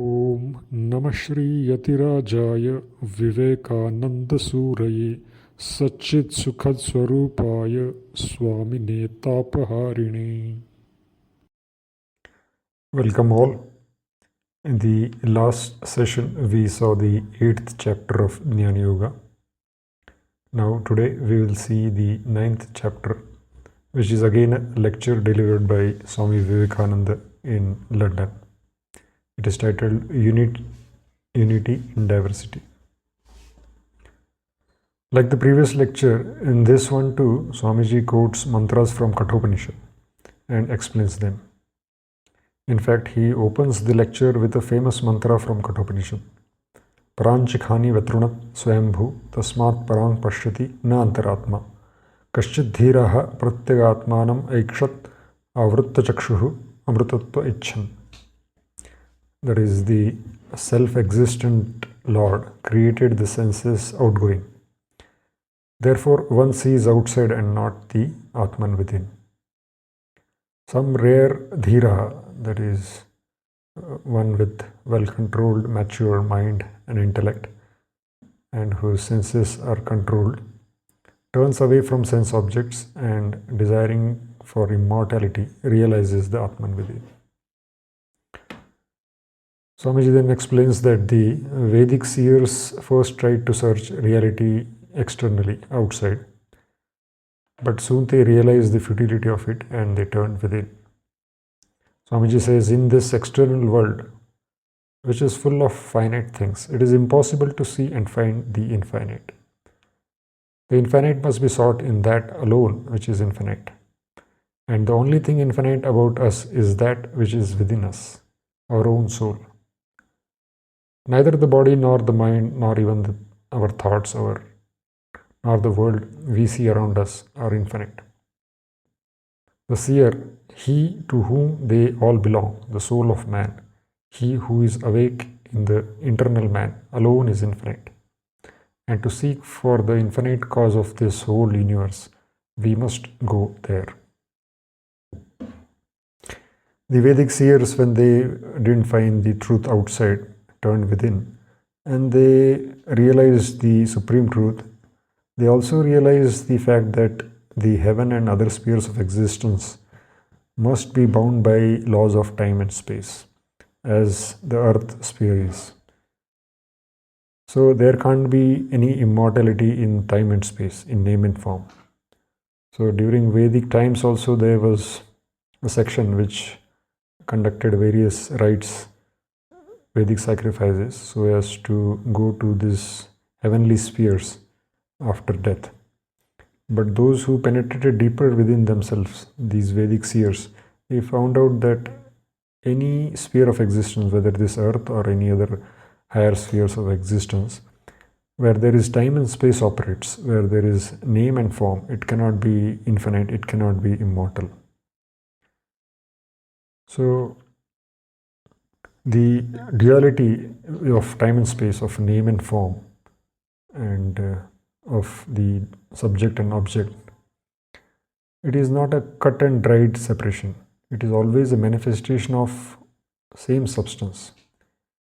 ॐ नमः Shri यतिराजाय विवेकानन्दसूरये सच्चित्सुखस्वरूपाय स्वामिने तापहारिणे. Welcome all. In the last session we saw the 8th chapter of Jnana Yoga. Now today we will see the 9th chapter, which is again a lecture delivered by Swami Vivekananda in London. It is titled Unity in Diversity. Like the previous lecture, in this one too, Swamiji quotes mantras from Kathopanishad and explains them. In fact, he opens the lecture with a famous mantra from Kathopanishad. Paranchikhani vatrunat swayambhu tasmat parang pashyati na antaratma kaschid dhiraha pratyagatmanam aikshat avritta chakshuhu amrutatva icchan. That is, the self-existent Lord created the senses outgoing. Therefore, one sees outside and not the Atman within. Some rare dhira, that is, one with well-controlled, mature mind and intellect, and whose senses are controlled, turns away from sense objects and, desiring for immortality, realizes the Atman within. Swamiji then explains that the Vedic seers first tried to search reality externally, outside, but soon they realized the futility of it and they turned within. Swamiji says, in this external world, which is full of finite things, it is impossible to see and find the infinite. The infinite must be sought in that alone which is infinite. And the only thing infinite about us is that which is within us, our own soul. Neither the body nor the mind nor even our thoughts nor the world we see around us are infinite. The seer, he to whom they all belong, the soul of man, he who is awake in the internal man, alone is infinite. And to seek for the infinite cause of this whole universe, we must go there. The Vedic seers, when they didn't find the truth outside, turned within, and they realized the supreme truth. They also realized the fact that the heaven and other spheres of existence must be bound by laws of time and space, as the earth sphere is. So there can't be any immortality in time and space, in name and form. So during Vedic times also there was a section which conducted various rites, Vedic sacrifices, so as to go to these heavenly spheres after death. But those who penetrated deeper within themselves, these Vedic seers, they found out that any sphere of existence, whether this earth or any other higher spheres of existence, where there is time and space operates, where there is name and form, it cannot be infinite, it cannot be immortal. So the duality of time and space, of name and form, and of the subject and object, it is not a cut and dried separation. It is always a manifestation of same substance.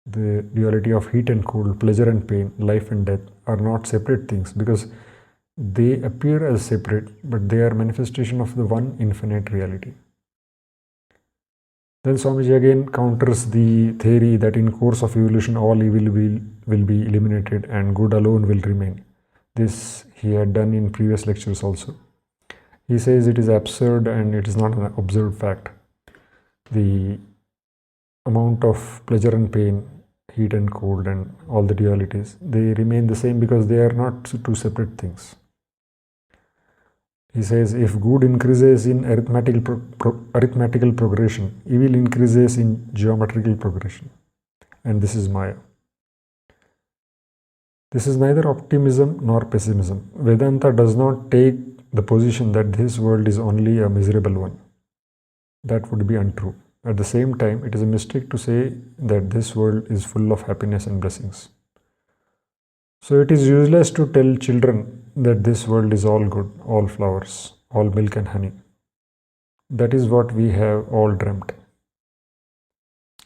The duality of heat and cold, pleasure and pain, life and death are not separate things because they appear as separate, but they are manifestation of the one infinite reality. Then Swamiji again counters the theory that in course of evolution all evil will be eliminated and good alone will remain. This he had done in previous lectures also. He says it is absurd and it is not an observed fact. The amount of pleasure and pain, heat and cold and all the dualities, they remain the same because they are not two separate things. He says if good increases in arithmetical progression, evil increases in geometrical progression. And this is Maya. This is neither optimism nor pessimism. Vedanta does not take the position that this world is only a miserable one. That would be untrue. At the same time, it is a mistake to say that this world is full of happiness and blessings. So it is useless to tell children that this world is all good, all flowers, all milk and honey. That is what we have all dreamt.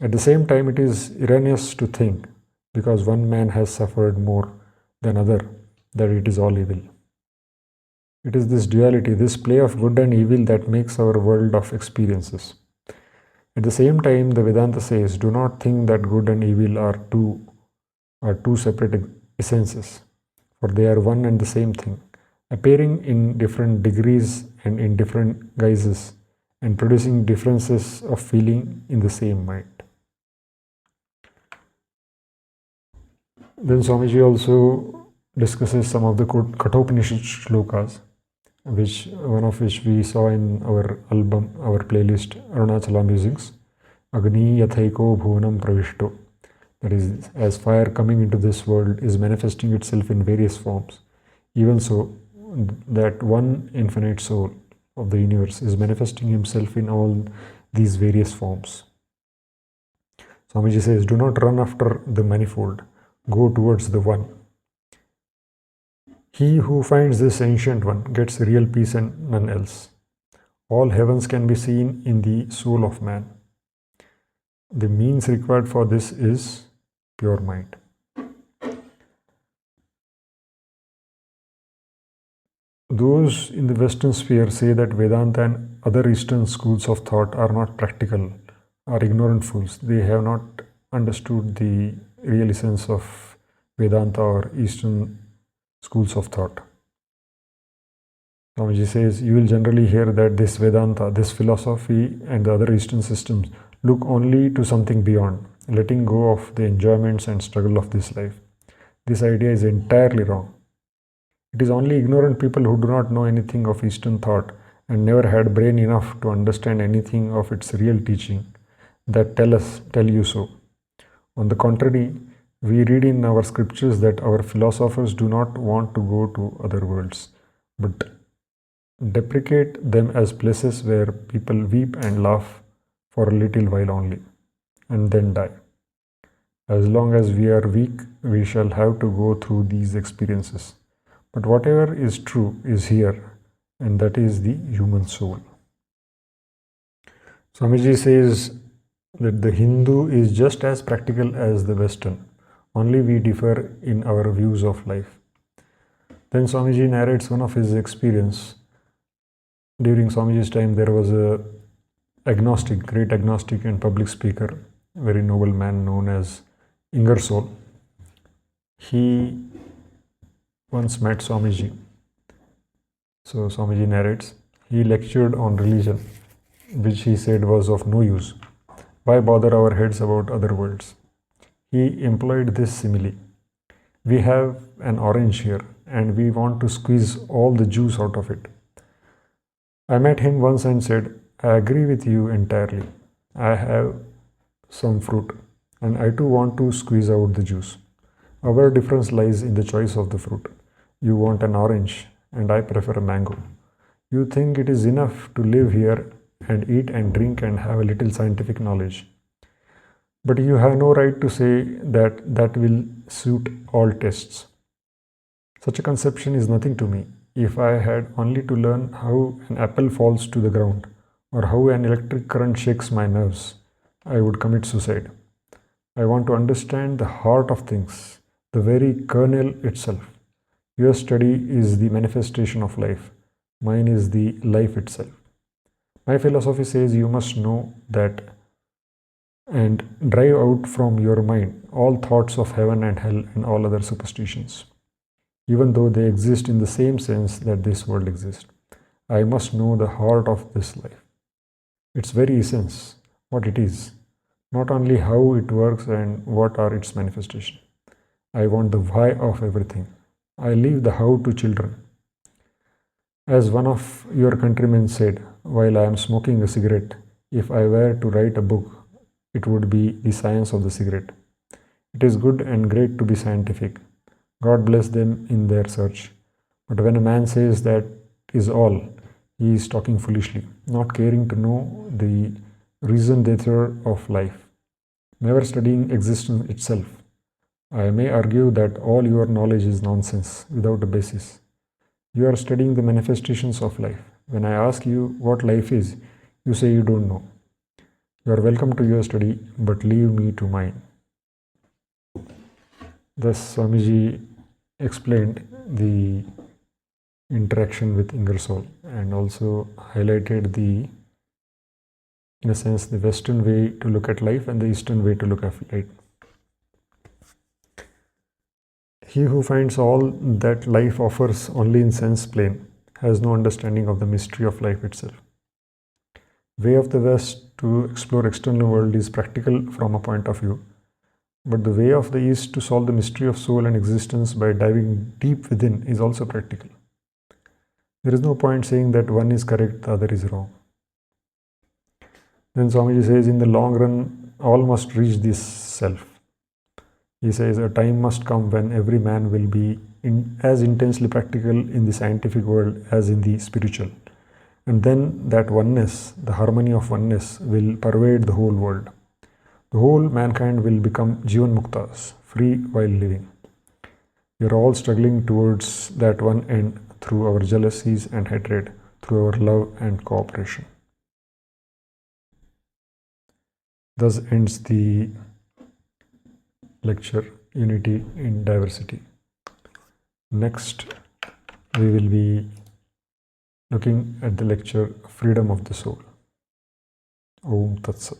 At the same time, it is erroneous to think, because one man has suffered more than other, that it is all evil. It is this duality, this play of good and evil, that makes our world of experiences. At the same time, the Vedanta says, do not think that good and evil are two separate essences, for they are one and the same thing, appearing in different degrees and in different guises, and producing differences of feeling in the same mind. Then Swamiji also discusses some of the Kathopanishad shlokas, one of which we saw in our album, our playlist, Arunachala Musings. Agni yathaiko bhuvanam pravishto. That is, as fire coming into this world is manifesting itself in various forms, even so, that one infinite soul of the universe is manifesting himself in all these various forms. Swamiji says, do not run after the manifold, go towards the one. He who finds this ancient one gets real peace and none else. All heavens can be seen in the soul of man. The means required for this is pure mind. Those in the Western sphere say that Vedanta and other Eastern schools of thought are not practical, are ignorant fools. They have not understood the real essence of Vedanta or Eastern schools of thought. Swamiji says, you will generally hear that this Vedanta, this philosophy and the other Eastern systems look only to something beyond, letting go of the enjoyments and struggle of this life. This idea is entirely wrong. It is only ignorant people who do not know anything of Eastern thought and never had brain enough to understand anything of its real teaching that tell you so. On the contrary, we read in our scriptures that our philosophers do not want to go to other worlds, but deprecate them as places where people weep and laugh for a little while only, and then die. As long as we are weak, we shall have to go through these experiences. But whatever is true is here, and that is the human soul. Swamiji says that the Hindu is just as practical as the Western, only we differ in our views of life. Then Swamiji narrates one of his experience. During Swamiji's time, there was a great agnostic and public speaker, very noble man known as Ingersoll. He once met Swamiji. So Swamiji narrates, he lectured on religion, which he said was of no use. Why bother our heads about other worlds? He employed this simile. We have an orange here, and we want to squeeze all the juice out of it. I met him once and said, I agree with you entirely. I have some fruit, and I too want to squeeze out the juice. Our difference lies in the choice of the fruit. You want an orange, and I prefer a mango. You think it is enough to live here and eat and drink and have a little scientific knowledge. But you have no right to say that will suit all tests. Such a conception is nothing to me. If I had only to learn how an apple falls to the ground, or how an electric current shakes my nerves, I would commit suicide. I want to understand the heart of things, the very kernel itself. Your study is the manifestation of life. Mine is the life itself. My philosophy says you must know that and drive out from your mind all thoughts of heaven and hell and all other superstitions, even though they exist in the same sense that this world exists. I must know the heart of this life, its very essence, what it is, not only how it works and what are its manifestations. I want the why of everything. I leave the how to children. As one of your countrymen said, while I am smoking a cigarette, if I were to write a book, it would be the science of the cigarette. It is good and great to be scientific. God bless them in their search. But when a man says that is all, he is talking foolishly, not caring to know the reason d'etre of life, never studying existence itself. I may argue that all your knowledge is nonsense, without a basis. You are studying the manifestations of life. When I ask you what life is, you say you don't know. You are welcome to your study, but leave me to mine. Thus, Swamiji explained the interaction with Ingersoll and also highlighted in a sense, the Western way to look at life and the Eastern way to look at life. He who finds all that life offers only in sense plane has no understanding of the mystery of life itself. Way of the West to explore external world is practical from a point of view, but the way of the East to solve the mystery of soul and existence by diving deep within is also practical. There is no point saying that one is correct, the other is wrong. Then Swamiji says, in the long run, all must reach this self. He says, a time must come when every man will be as intensely practical in the scientific world as in the spiritual. And then that oneness, the harmony of oneness, will pervade the whole world. The whole mankind will become Jivan Muktas, free while living. We are all struggling towards that one end through our jealousies and hatred, through our love and cooperation. Thus ends the lecture, Unity in Diversity. Next, we will be looking at the lecture, Freedom of the Soul. Om Tat Sat.